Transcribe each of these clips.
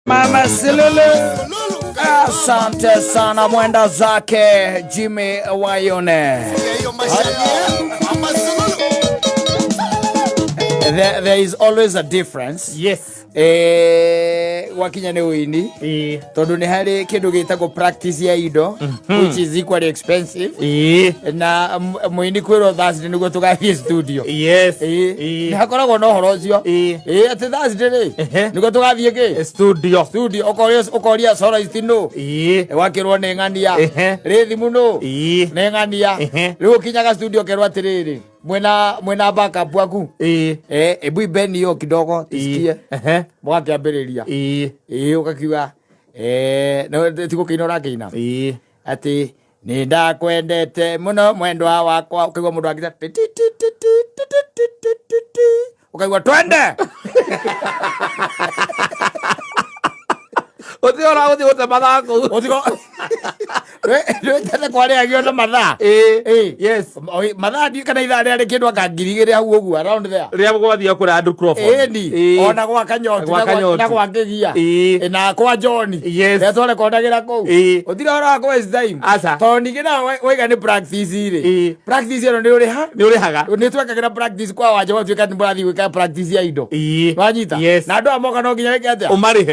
Mama Silulu, asante sana mwenda zake Jimmy Wayone. There is always a difference. Yes. Wakinya ni wini. Tondu ni hari kindu gitagwo practice ya indo, which is equally expensive. Na mwini kwiro Thursday niguo tugathie studio. Yes. Ni hakoragwo no horo ucio. Ati Thursday ri niguo tugathie ki studio. Ukoria soloist no. Wakirwo ni ng'ania. Ri thimu no. Ni ng'ania. Riu kinyaga studio kerwo atiriri. Mwena backup waku. Ebu ibeni yo kidogo tisikie. Mwakiambiriria. Ukakiuga no tiko kinora kina. Ati ni ndakwendete muno mwendwa wakwa, ukaigwa mundu akita ukaigwa twende. Otiora uti mathako. Otiko Tete kware agio na matha. Yes. Matha di kana itha ria kindu akangirigire hau ugu around there. Ria gwathia kuri andu Crawford. Ni ona gwa kanyoti na gwa ngigia. Na kwa John. Yes. Etore kondagira ku. Otira ora kwa is time. To nigina wega ni practice ri. Practice ro ni uri ha? Ni uri haga. Ni twekagira practice kwa waje watuika mburathi gwika practice ya indo. Wanyita. Na ndo amoka no nginya weke atia.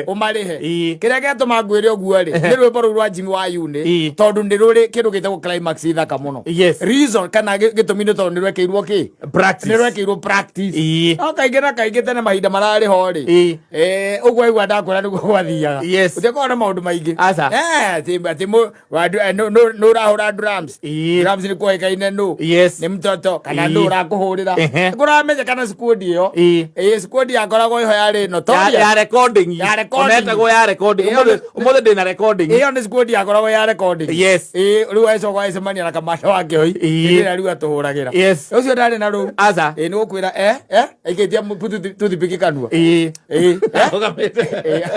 Umarihe. Kira gatuma ngwire oguo ri. Ni rwimbo rwa Jimmy Wayune. Tondu ndi ruri kindu gitagwo climax ithaka muno. Reason kana gitumi ni tondu nirwekeirwo ki practice. Nirwekeirwo practice. Akaigera kaigete na mahinda marari ho ri. Ugwo igwa ndakwira niguo gwathiaga. Utekona maundu maingi. Timu no urahura drums. Drums ni kuikaine no. Ni mtoto kana ndo urakuhurira. Kuramenya kana squad iyo. Squad yakoragwo iho yari no to ya recording. Onetagwo ya recording. Umothe ndina recording. Iyo ni squad yakoragwo ya recording. Riu aico kwa icemania na kamanda wake hoi. Ndira riu atuhuragira. Ucio ndari na ru. Ni gukwira aikitia tuthipiki kanua.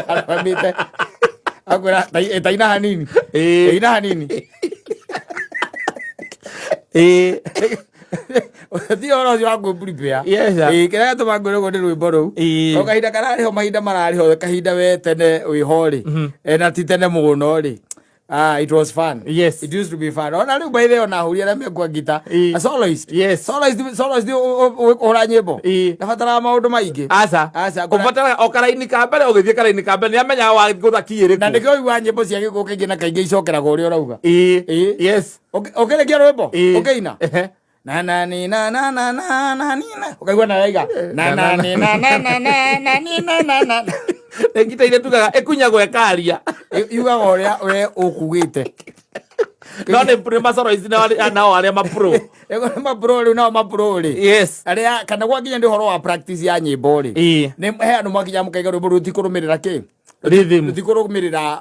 Agamite. Akwira taina hanini. Ina hanini. Thio ro cio wangu prepare. Kira gatuma ngwire go ndi rwimbo ru. Kahinda karari ho mahinda marari ho kahinda we tene wi hori. Na ti tene muno ri. It was fun. Yes. It used to be fun. Ona riu by the ona huria na mekwa gita. A soloist. Soloist ora nyimbo. Na fatara maundu maingi. Kufatara okaraini ka mbere ugithie karaini ka mbere ni amenya wa guthakire. Na ndikyo igwa nyimbo cia giko kingi na kaingi icokeraga uria urauga. Yes. Okerekia rwimbo. Okeina. Na na ni na na na na na ni na. Ukaigwa na yaiga. Na na ni na na na na ni na na na. Ngita ile tugaga ekunyagwo ekaria. Yuga oria we ukugite. No ne prima soro izina nao aria mapro. Ego mapro ri nao mapro ri. Yes. Aria kana gwa ginya ndi horo wa practice ya nyimbo ri. Ni he anu mwakinya mukaiga rwimbo rutikurumirira ki? Rhythm. Rutikurumirira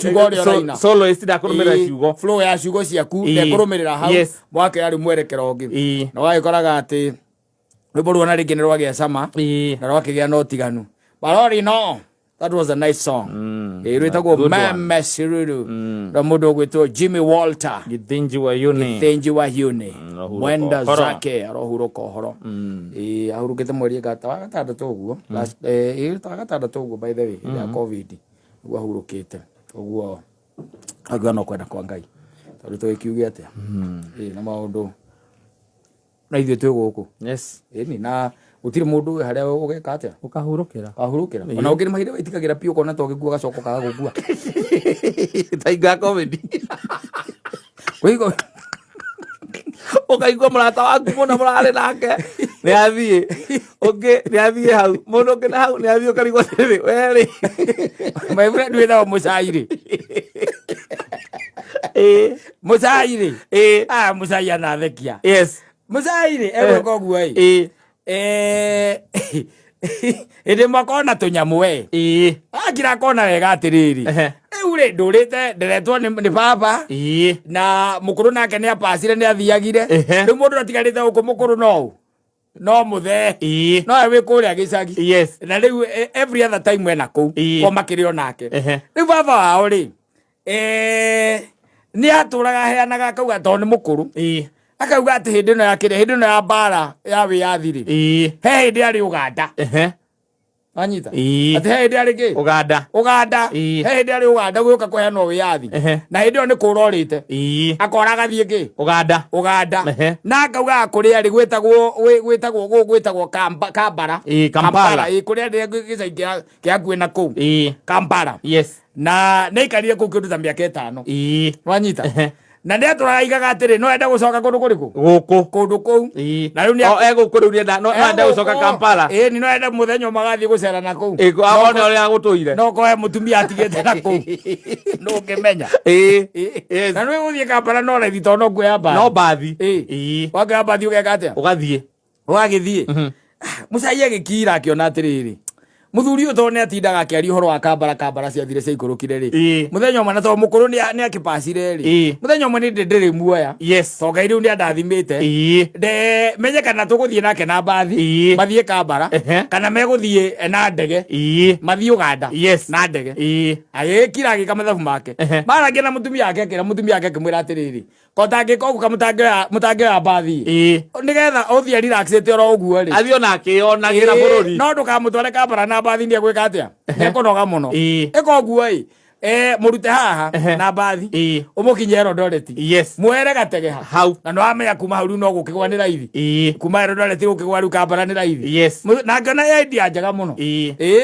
ciugo ri oraina. Solo istida kurumirira ciugo. Flow ya ciugo ciaku ne kurumirira hau. Mwake yari mwerekero ngi. No waikoraga ati rwimbo rwona ringi ni rwagia cama. Na rwakigia no tiganu. Barori no. That was a nice song. Rwitagwo Mama Silulu. Na mundu gwitwo Jimmy Walter. Githinji wa Yune. Mwenda zake arohuruka horo. Ahurukite mweri gatandatu uguo. Gatandatu uguo by the way ya COVID. Uguo ahurukite. Uguo agwa no kwenda kwa Ngai. Tondu twikiuge atia. Na maundu na ithuĩ twĩ gũkũ. Ni na gutire mundu haria ugeka atia ukahurukira ona ungiri mahire itikagira pio kona to gikua gacoko kaga gukua taiga comedy kuigo ukaigwa murata waku muna murare nake ni athie hau mundu ngina hau ni athie ukarigwa ri weri my friend we dawo musairi musairi musaia na thekia musairi ewe kogu ai ende makona tunyamu we agira kona wega atiriri ure ndurite nderetwo ni baba na mukuru nake ni apacire ni athiagire riu mundu atigarite uko mukuru no muthe no ewe kuria gicagi na riu every other time wena ku ko makirio nake riu baba wao ri ni aturaga heanaga kauga to ni mukuru akauga ati hindi no yakire hindi no ya bara ya wiyathi ri he hindi ari Uganda Wanyita ati he ndi ari ki Uganda he ndi ari Uganda gũka kũheana wĩyathi na hĩndĩ ĩyo nĩ kũrorĩte akora gathiĩ ki Uganda na akauga kũrĩa rĩ gwĩtagwo Kampala kũrĩa ndĩ gĩcagi kĩa nguĩ na kũu Kampala na nĩ aikarire kũu kĩndũ ta mĩaka 5 wanyita na nĩ atũraigaga atĩrĩ no enda gũcoka kũndũ kũrĩkũ kũndũ kũu na rĩu nĩ egũkũ rĩu no enda gũcoka Kampala ni no enda mũthenya magathiĩ gũcera na kũu one ũrĩa agũtũire no koe mũtumia atigĩte na kũu no ũngĩmenya na nĩ gũthiĩ Kampala no raithi tondũ no kuoya mbathi no mbathi wangĩoya mbathi ũgeka atĩa ũgagĩthiĩ Musaia agĩkira akĩona atĩrĩrĩ muthuri ũyũ tondũ nĩ atindaga akĩaria ũhoro wa Kampala ciathire ciaikũrũkire rĩ mũthenya ũmwe na tondũ mũkũrũ nĩ akĩpacire rĩ mũthenya ũmwe nĩ ndĩrĩ muoya tondũ Ngai rĩu nĩ andathimĩte menye kana tũgũthiĩ nake na mbathi mathiĩ Kampala kana megũthiĩ na ndege mathiĩ Uganda na ndege agĩkira agĩka mathabu make maragia na mũtumia wake akĩmwĩra atĩrĩrĩ kotangĩka ũguo mũtangĩoya mbathi nĩgetha ũthiĩ relaxĩte oro ũguo rĩ athiĩ ona akĩonagĩra bũrũri no ndũkamũtware Kampala na mbathi nĩ egwĩka atĩa nĩ ekũnoga mũno ĩka ũguo ĩ mũrute haha na mbathi ũmũkinyie Eldoret muoere gatege hau na nĩwamenya kuma hau rĩu no gũkĩgwa nĩ raithi kuma Eldoret gũkĩgwa rĩu Kampala nĩ raithi na ngĩona nĩ idea njega mũno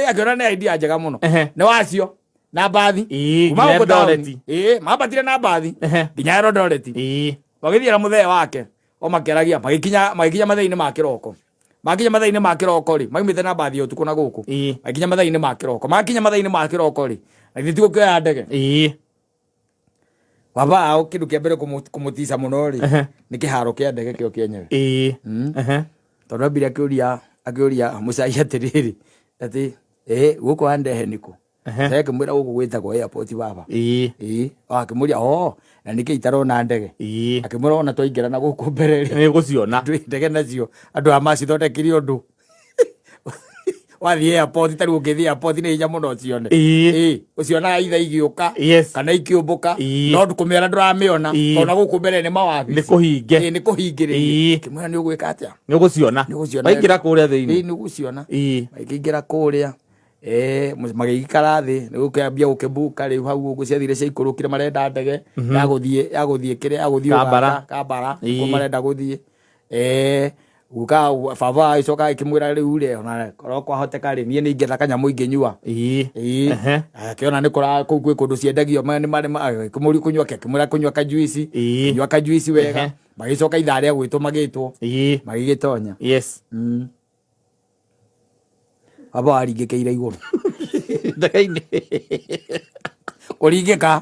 akĩona nĩ idea njega mũno nĩ wacio na mbathi kuma Eldoret mambatire na mbathi nginya Eldoret magĩthiĩra mũthee wake o makĩaragia magĩkinya mathĩinĩ ma kĩroko makinya mathĩinĩ ma kĩroko rĩ maumĩte na mbathi ũtukũ na gũkũ makinya mathĩinĩ ma kĩroko makinya mathĩinĩ ma kĩroko rĩ na gĩtigo kĩoya ndege baba ao kĩndũ kĩa mbere kũmũtica mũno rĩ nĩ kĩharo kĩa ndege kĩo kĩenyewe tondũ ambire akĩũria Musaia atĩrĩrĩ atĩ gũkũ wandehe nĩkũ akĩmwĩra gũkũ gwĩtagwo airport baba akĩmũria na nĩkĩ itarona ndege akĩmwĩra ona twaingĩra na gũkũ mbere nĩ gũciona ndege nacio andũ a macithondekire ũndũ wathiĩ airport tarĩ ũngĩthiĩ airport nĩ hinya mũno ũcione ũcionaga itha igĩũka kana ikĩũmbũka no kũmĩona ndũramĩona tondũ gũkũ mbere nĩ mawabici nĩ kũhingĩrĩrie kĩmwĩra nĩ ũgwĩka atĩa nĩ ũgũciona waingĩra kũrĩa thĩinĩ nĩ ũgũciona makĩingĩra kũrĩa magĩikara thĩ nĩ gũkĩambia gũkĩmbuka rĩu hau ũguo ciathire ciaikũrũkire marenda ndege ya gũthiĩ kĩrĩa ya gũthiĩ Kampala kũo marenda gũthiĩ guka baba icoka ikimwira riu ri ona korwo kwahoteka ri nie ni ingĩetha kanyamũ ingĩnyua akĩona nĩ kũra kũu kwĩ kũndũ ciendagio nĩ marĩ kũmũri kunyua kĩmwĩra kunyua kajuici wega magĩcoka ithaa rĩa gwĩtwo magĩgĩtonya baba aringĩkĩire igũrũ ndege-inĩ kũringĩka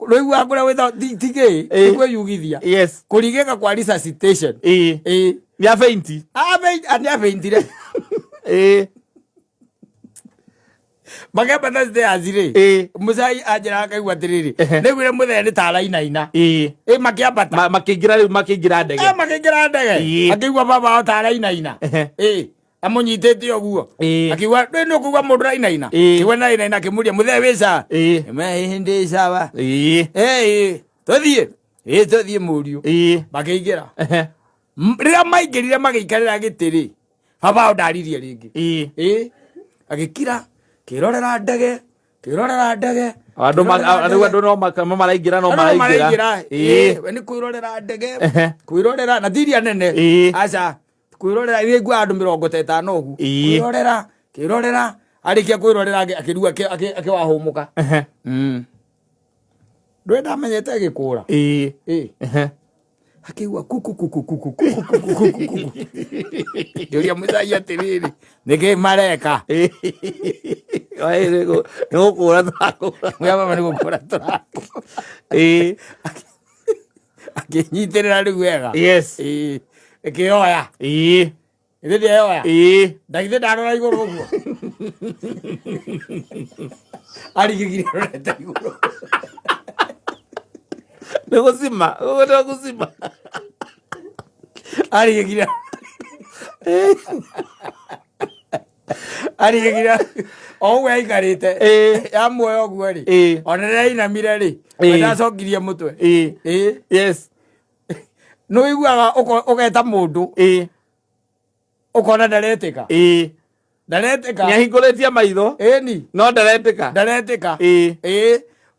rĩu akũrĩa wĩtha tigĩ kwĩyugithia kũringĩka kwa resuscitation nĩ afeinti nĩ afeintire magamba thate azire Musai anjĩra akaigua atĩrĩrĩ nĩguo mũthee nĩ tarainaina makĩambata makĩingĩra ndege akĩigua baba o tarainaina amũnyitĩte ũguo akiuga nĩ ũkũigua mũndũ rainaina kĩgwa nainaina akĩmũria mũthee wĩ ca hĩndĩ cawa tũthiĩ mũriũ makĩingĩra rĩrĩa maingĩrire magĩikarĩra gĩtĩ-rĩ baba o ndaririe rĩngĩ agĩkira kĩrorera ndege andũ no maraingĩra nĩ kwĩrorera ndege kwĩrorera na tiria nene aca kwĩrorera igua andũ 50 ũgu kwĩrorera arĩkia kwĩrorera akĩrua akĩwahũmũka ndwenda amenyete agĩkũra akĩigua ndĩũria Musai atĩrĩrĩ nĩkĩ mareka nĩ gũkũra tũrakũra akĩnyitĩrĩra rĩu wega ĩkĩoya ĩthĩ ndĩeoya ndagithĩ ndarora igũrũ ũguo arigĩgire rorete igũrũ nĩ gũcima arigĩgire o ũguo aikarĩte yamuoya ũguo rĩ ona rĩrĩa ainamire rĩ ndacokirie mũtwe no igwaga ugeta mundu ukona ndaretĩka ndaretĩka nĩahingũrĩtie maitho ĩni no ndaretĩka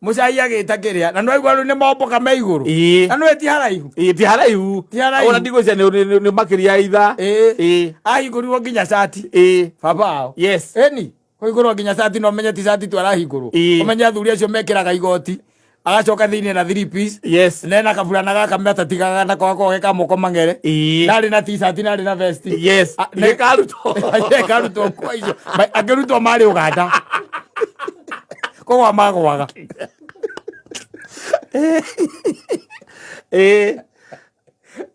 mucai agĩta kĩrĩa na no igwa rĩu nĩ momboka me igũrũ na no ti haraihu ona ndigũcia nĩ makĩria itha ahingũrirwo nginya cati baba yes ĩni kũhingũrwo nginya cati no menye ti cati tu arahingũrwo ũmenye athuri acio mekĩraga igoti agacoka thĩinĩ na 3 piece yes nena kaburana gaka matatigaga na kwako geka moko mang'ere narĩ na t-shirt narĩ na vest yes nĩkarutwo kwa icio angĩrutwo marĩ Uganda koguo magwaga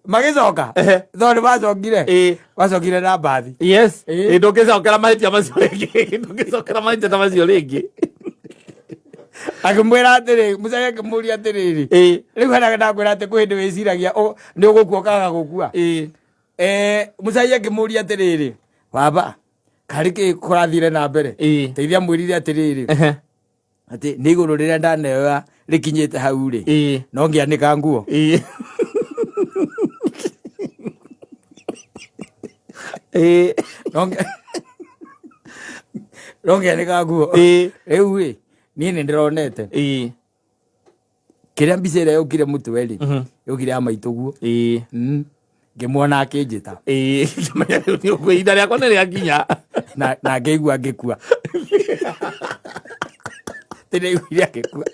magĩcoka tondũ macokire na mbathi yes ndũngĩcokera mahĩtia macio rĩngĩ akĩmwĩra atĩrĩ Muchai akĩmũria atĩrĩrĩ rĩu hena ndakwĩra atĩ kwĩ hĩndĩ wĩciragia nĩ ũgũkua kaga gũkua Muchai akĩmũria atĩrĩrĩ baba karĩ kĩ kũrathire na mbere teithia mwĩrire atĩrĩrĩ atĩ nĩ igũrũ rĩrĩa ndaneoya rĩkinyĩte hau rĩ no ngĩanĩka nguo no ngĩanĩka nguo rĩu rĩ niĩ nĩ ndĩronete kĩrĩa mbica ĩrĩa yũkire mũtwe rĩ yũkire ya maitũguo ngĩmuona akĩnjĩta ihinda rĩakwa nĩ rĩakinya na ngĩigua ngĩkua tĩrĩiguire agĩkua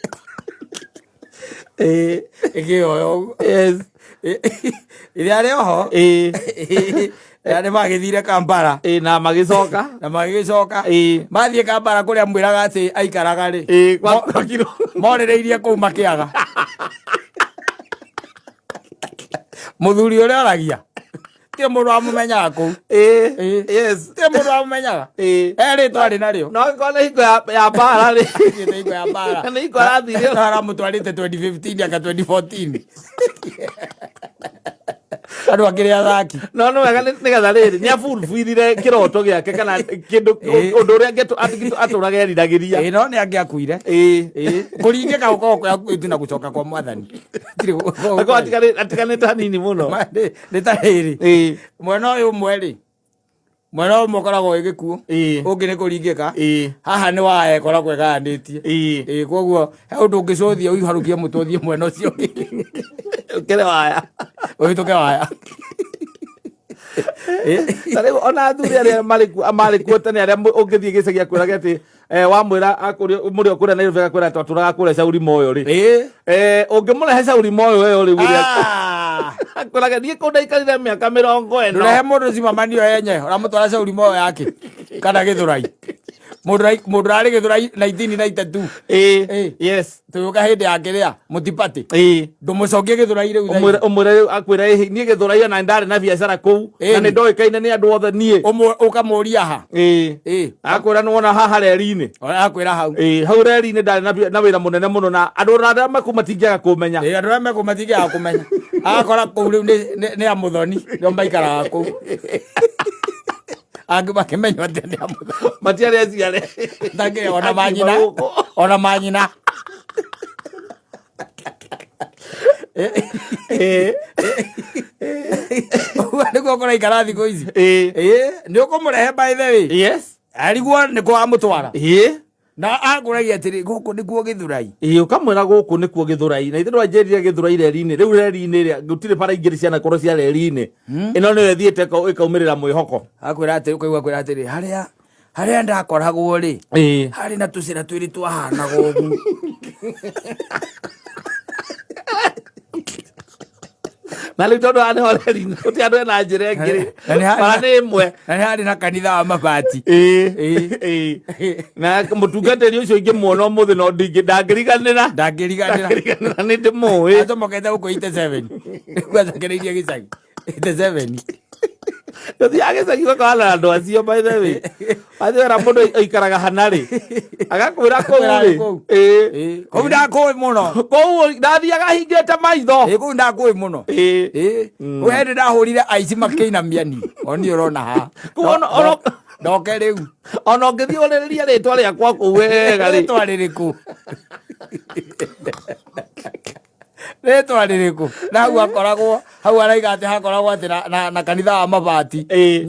ĩkĩoya ũguo rĩrĩa rĩoho nĩ magĩthire Kampala na magĩcoka mathiĩ Kampala kũrĩa mwĩraga atĩ aikaraga rĩ morĩrĩirie kũu makĩaga mũthuri ũrĩa oragia ti mũndũ wamũmenyaga kũu ti mũndũ wamũmenyaga rĩtwa arĩ narĩo no gĩkorwo nĩ hingo ya mbara rĩ hingo ya mbara nĩ hingo arathire aramũtwarĩte 2015 aka 2014 andũ akĩrĩ athaki no nĩ wega nĩgetha rĩrĩ nĩ abulfillire kĩroto gĩake kana kĩndũ ũndũ ũrĩa atũraga eriragĩria no nĩ angĩakuire kũringĩka gũkorwo kwĩtu na gũcoka kwa Mwathani atiganĩte hanini mũno nĩ ta rĩrĩ mwena ũyũ ũmwe rĩ mwena ũmwe ũkoragwo wĩ gĩkuũ ũngĩ nĩ kũringĩka haha nĩ waya ĩkoragwo ĩgayanĩtie koguo he ũndũ ũngĩcũthia ũiharũkie mũtwe ũthiĩ mwena ũcio ũkĩre waya ũhĩtũke waya tarĩu ona athuri arĩa marĩ kuo tene arĩa ũngĩthiĩ gĩcagi akwĩrage atĩ wamwĩra mũrĩ okũrĩa Nairobi akwĩra atĩ atũraga kũrĩa Shauri Moyo rĩ ũngĩmũrehe Shauri Moyo ĩyo rĩu akwĩrage niĩ kũu ndaikarire mĩaka 40 ndũrehe mũndũ cimamanio yenye ũramũtwara Shauri Moyo yake kana Gĩthũrai mũndũ rarĩ Gĩthũrai 1992 yes tũgĩũka hĩndĩ ya kĩrĩa mũtipatĩ ndũmũcokie Gĩthũrai rĩu ũmwĩre akwĩra niĩ Gĩthũrai ona ndarĩ na biacara kũu na nĩ ndoĩkaine nĩ andũ othe niĩ ũkamũria ha akwĩra nĩ wona haha reri-inĩ akwĩra hau hau reri-inĩ ndarĩ na wĩra mũnene mũno na andũ arĩa makũu matingĩaga kũmenya andũ arĩa makũu matingĩaga kũmenya agakora kũu rĩu nĩ amũthoni nĩo maikaraga kũu angĩ makĩmenywo atĩ nĩ amũthoni matiarĩ aciare ndangĩrĩ ona manyina ũguo nĩguo kũraikara thikũ ici nĩ ũkũmũrehe by the way ariguo nĩkuo amũtwara na akũragia atĩrĩ gũkũ nĩkuo Gĩthũrai ũkamwĩra gũkũ nĩkuo Gĩthũrai na ithe ndwanjĩrire Gĩthũrai reri-inĩ rĩu reri-inĩ ĩrĩa gũtirĩ bara ingĩ cianakorwo cia reri-inĩ ĩno nĩyo ĩthiĩte ĩkaumĩrĩra mwĩhoko akwĩra atĩrĩ ũkaigua akwĩra atĩrĩ harĩa ndakoragwo rĩ harĩ na tũcĩra twĩrĩ twahanaga ũguo na rĩu tondũ haha nĩho reri-inĩ gũtirĩ andũ ena njĩra ĩngĩ bara nĩ ĩmwe na nĩ harĩ na kanitha wa mabati na mũtungatĩri ũcio ingĩmuona ũmũthĩ no ndangĩriganĩra nĩ ndĩmũĩ atũmokete gũkũ 87 gwacokereirie gĩcagi 87 gũthiaga gĩcagi gũkorana na andũ acio by the way athiwera mũndũ aikaraga hana rĩ agakwĩra kũu rĩ kũu ndakũĩ mũno kũu ndathiaga hingĩte maitho kũu ndakũĩ mũno ũhĩndĩ ndahũrire aici makĩinamia ni oni ũrona haha ndoke rĩu ona ũngĩthiĩ ũrĩrĩria rĩtwa rĩakwa kũu wega rĩ rĩtwa rĩrĩkũ Retwa ririku na hau akoragwo hau araiga ati hakoragwo ati na kanitha wa mabati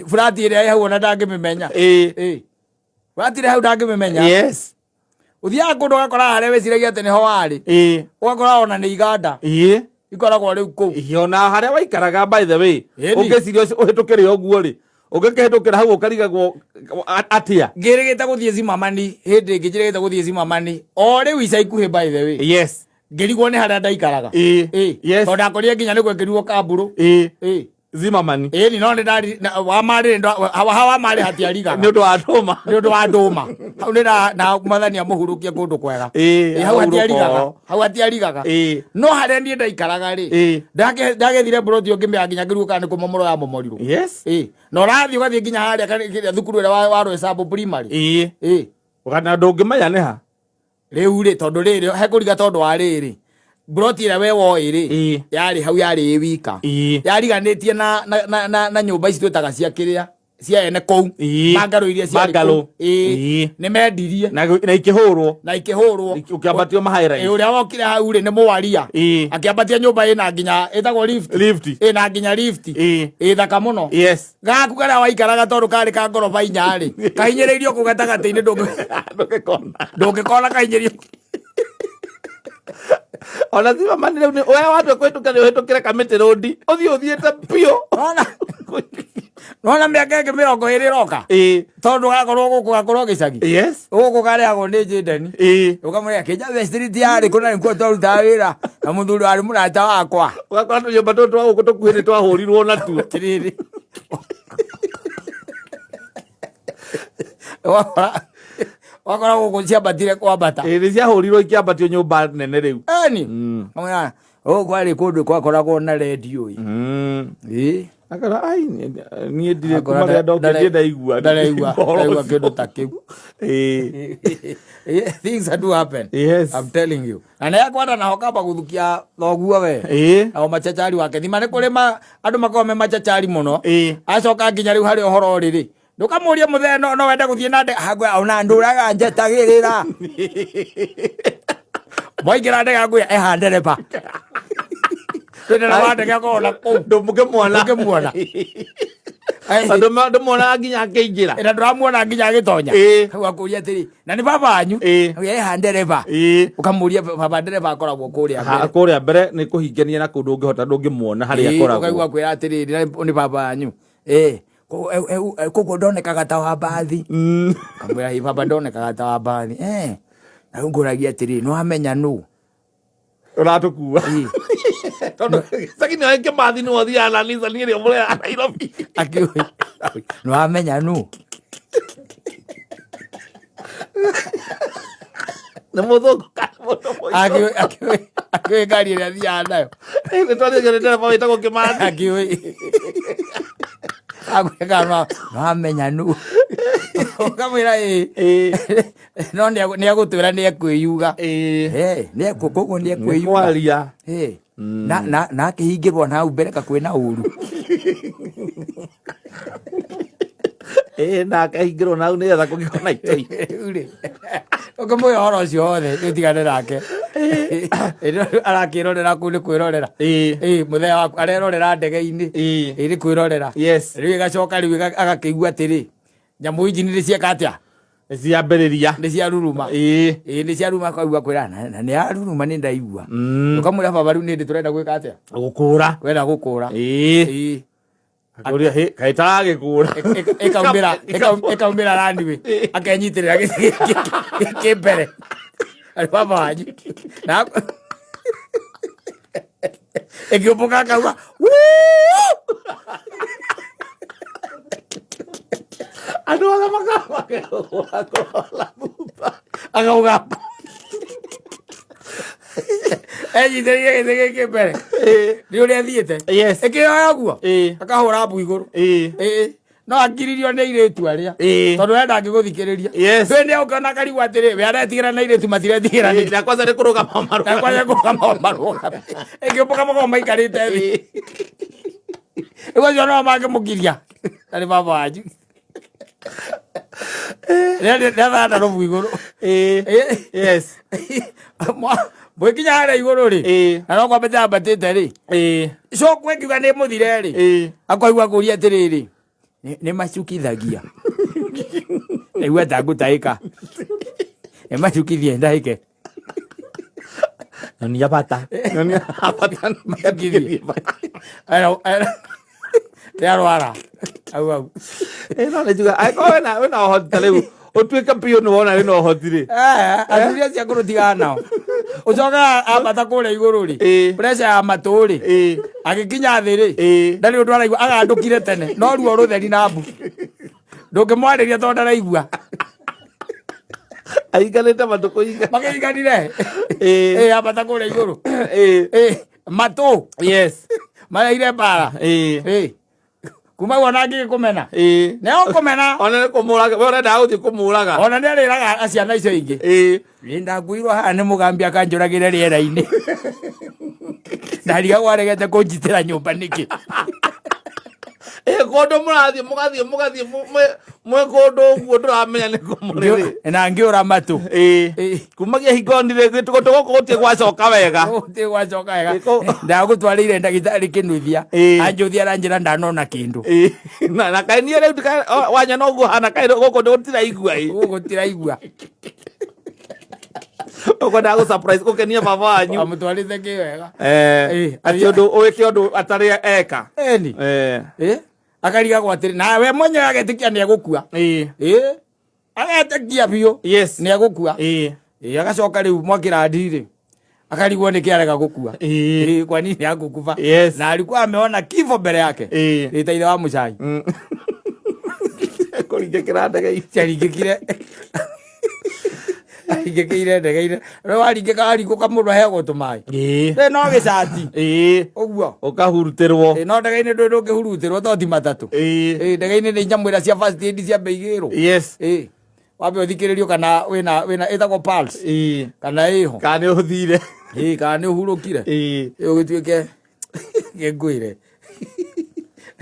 furati ire hau ona ndangimimenya furati ire hau ndangimimenya yes uthia kundu gakora hare weciragia ati niho wari ugakora ona ni iganda ikoragwo riu ku iona hare waikaraga by the way ungeciria uhitukire oguo ri ugekehitukira hau ukarigagwo atia ngirigite guthie Zimamani hindi ngirigite guthie Zimamani o riu ica ikuhi by the way yes ngirigwo ni haria ndaikaraga yes tondu akorire nginya ni gwekirwo kamburu Zimamani ni no ni ndari wa mari hawa mari hatiariga ni undu wa nduma hau ni na mathania muhurukie kundu kwega hau hatiarigaga no haria ni ndaikaraga ri ndagethire buroti ngimya nginya ngirwo kana kumomoro ya momorirwo yes no rathi ugathie nginya haria thukuru ira wa Rwesambu primary ukana ndungimenya ni ha riu ri tondu riri hekuriga tondu wa riri broti ira we woi ri yari hau yari wika yariganitie na nyumba ici twetaga cia kiria cia ene kou mangaro iria cia mangaro ni mendirie na ikihurwo ukiambatio mahaira uria wokire hau ri ni mwaria akiambatia nyumba ina nginya etagwo lift ina nginya lift thaka muno yes gaku karia waikaraga tondu kari ka ngoroba inya ri kahinyiriirio ku gatagati-ini ndungikona kahinyiririo ona Zimamani riu ni oya watu kwetukire uhitukire Kamiti Road uthiete pio nona miaka ingi 20 roka tondu gakorwo guku gakorwo gicagi yes guku kareagwo ni Jindeni ukamuria Kijabe Street yari kuna nikuo twaruta wira na muthuri wari murata wakwa ugakora nyumba tutu twa guku tukuhini twahurirwo na tu tiriri wakora guku ciambatire kwambata ni ciahurirwo ikiambatio nyumba nene riu amuna kwari kundu kwakoragwo na radio akara ai nie ndire kumaria ndoke ndaigua kindu ta kiu things do happen yes I'm telling you ana yakwenda na hokamba guthukia thoguo we na machachari wake thima ni kurima andu makome machachari muno acoka nginya riu hari ohoro riri ndukamuria mutheno no wende guthie nande hagwe ona nduraga njetagirira moigira ndega ngwe ehandereba twendera wandege akona kuu ndumukimwona ndumwona nginya akiingira ina nduramuona nginya agitonya hau akuria atiri na ni baba wanyu ehandereba ukamuria baba ndereba akoragwo kuria mbere ni kuhingenia na kundu ungihota ndungimwona haria akoragwo ukaigua kwira atiri ni baba wanyu kuko ndonekaga ta wa mbathi kamwira hi baba ndonekaga ta wa mbathi na nguragia atiri no amenya nu uratukua tondu sakini wake mbathi no thia na nisa ni ri omule a Nairobi no amenya nu na muthungu akiwe ngari ĩrĩa thiaga nayo nĩ twathiĩ ndereba wĩtagwo Kĩmathi akiwe agwĩka no amenya nu ukamwĩra no nĩegũtwĩra nĩekwĩyuga koguo nĩekwĩyuga na akĩhingĩrwo na hau mbere kakwĩna ũru na akahingĩrwo na hau nĩgetha kũgĩkona itoi ukamwĩra ũhoro ũcio wothe nĩũtigane nake arakĩrorera kũu nĩ kwĩrorera mũthenya waku arerorera ndege-inĩ nĩ kwĩrorera rĩu ĩgacoka rĩu agakĩigua atĩrĩ nyamũ ici nĩ cieka atĩa ciambĩrĩria nĩ ciaruruma nĩ ciaruruma kaigua kwĩra na nĩ yaruruma nĩ ndaigua ũkamwĩra baba rĩu nĩndĩ tũrenda gwĩka atĩa gũkũra wenda gũkũra akuria kaĩ taragĩkũra ĩkaumĩra randiwĩ akenyitĩrĩra gĩ mbere arĩ baba wanyu ĩkĩũmbũka akauga andũ othe makagũra akauga enyitĩrĩire gĩtĩ gĩkĩ mbere nĩ ũrĩa thiĩte ĩkĩoya guo akahũra mbu igũrũ no akiririo nĩ airĩtu arĩa tondũ we ndangĩgũthikĩrĩria ndĩ nĩ ũkĩona karigwo atĩrĩ we aretigĩra na airĩtu matiretigĩra kwanza nĩ kũrũgama marũgame ĩkĩũmbũka makorwo maikarĩte thĩ rĩu acio no mangĩmũkiria arĩ baba wanyu nĩathanda rũbu igũrũ Mwikinya hara iguru ri na no kwa beta batete ri so kwekiuga ni muthire ri akwaigua kuria atiriri ni macukithagia igua tangutaika ni macukithie ndaike Nyonia bata macukithie Yarwara au no le juga ai ko na hotel Otuika pio no wona ri no hotire athuria cia kurutiga nao ucoka abata kure iguru ri pressure ya maturi agikinya thi ri ndari undu araigua agandukire tene no ruo rutheri na mbu ndungimwariria to ndaraigua aiganite matuko iga magiganire abata kure iguru matu yes maraire bara kuma wona ngi kumena neo kumena ona kumuraga wona ndaguthi kumuraga ona ni ariraga aciana icio ingi ninda nguirwo haha ni mugambi akanjuragire riera-ini ndariga gwaregete kunjitira nyumba niki kondo mugathie mwe kondo uguo nduramenya ni kumuriri na ngiura matu kumagia hingondire gitugoto goko gutie gwacoka wega ndagutwarire ndagitari kinuthia anjuthia aranjira ndanona kindu na kaini riu wanya no guhana kaini goko gutiraigua uko ndagu surprise ukenia baba wanyu amutwarite kiwega ationdu uwike undu atari eka eni akariga gwatiri na we mwenye agetikia ni agukua agetikia biyo yes ni agukua agacoka riu mwakirandiri akarigwo ni kiarega gukua kwa nini agukufa na alikuwa ameona kifo mbele yake itaitha wa mucai kuringikira ndege charingikire ingikire ndege-ine waringika aringũka mũndũ aheagwo tũmaĩ no gĩcati ũguo ũkahurutirwo no ndege-inĩ ndũngĩhurutirwo to ti matatũ ndege-inĩ nĩ nyamwĩra cia first aid cia mbeigĩrwo wambe ũthikĩrĩrio kana wĩna ĩtagwo pulse kana ĩho kana nĩ ũthire kana nĩ ũhurũkire ũgĩtuĩke ngĩngwĩre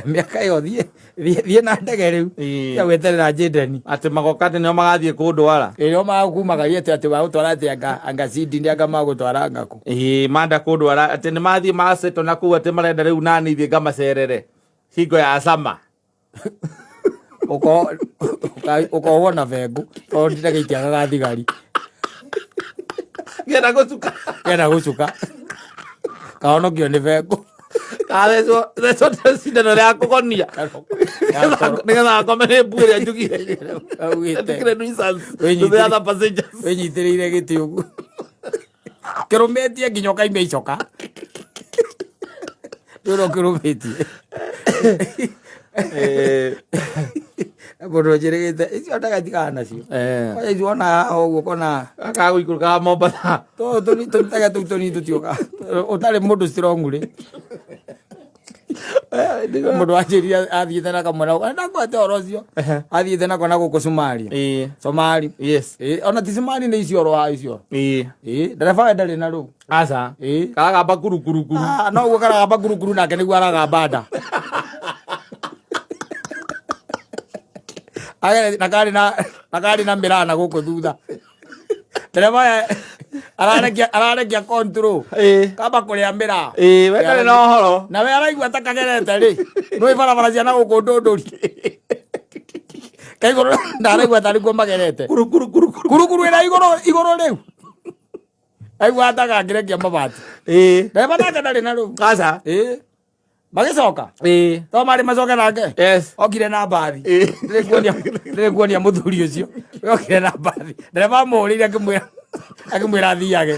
mĩaka ĩyo thiĩ na ndege rĩu cia gweterera njĩndeni atĩ magoka atĩ nĩo magathiĩ kũndwara nĩo magakumagaria atĩ wagũtwara atĩ anga cindi anga magũtwara ngaku manda kũndwara atĩ nĩ mathiĩ magasetwo na kũu atĩ marenda rĩu nani thiĩ ngamacerere hingo ya sama ũkohwo na bengũ tondũ ndege itiagaga thigari ngenda gũcuka kahonokio nĩ bengũ kathecwo cindano rĩa kũgonia nĩgetha ngome nĩ mbu ĩrĩa njugire wĩnyitĩrĩire gĩtĩ ũguo kĩrũmĩtie nginya ũkaimia icoka rĩrĩa kĩrũmĩtie mũndũ njĩrĩgĩte icio ndege tigaga nacio icio wona haha ũguo kona kagũikũrũkaga Mombatha tũtege tũu tũnini tũtiũka ũtarĩ mũndũ strong rĩ mũndũ wanjĩria athiĩte na kamwena ndakwete ũhoro ũcio athiĩte nako na gũkũ Somali ona ti Somali nĩ icioro wa icio ndereba we ndarĩ na rũu aca karagamba kurukuru no ũguo karagamba kurukuru nake nĩguo aragamba nda na karĩ na mĩrana gũkũ thutha ndereba ararekia control kamba kũrĩa mĩraa we ndarĩ na ũhoro na we araigua ta kagerete rĩ nũĩ barabara cia na gũkũ ndũndũri kaigũrũ ndaraigua ta nĩkuo magerete kurukuru ĩna igũrũ rĩu aigua ta kangĩrekia mabati ndereba nake ndarĩ na rũu aca magĩcoka to marĩ macoke nake okire na mbathi ndĩrĩkuonia mũthuri ũcio okire na mbathi ndereba mũũrĩire akĩmwĩra athiage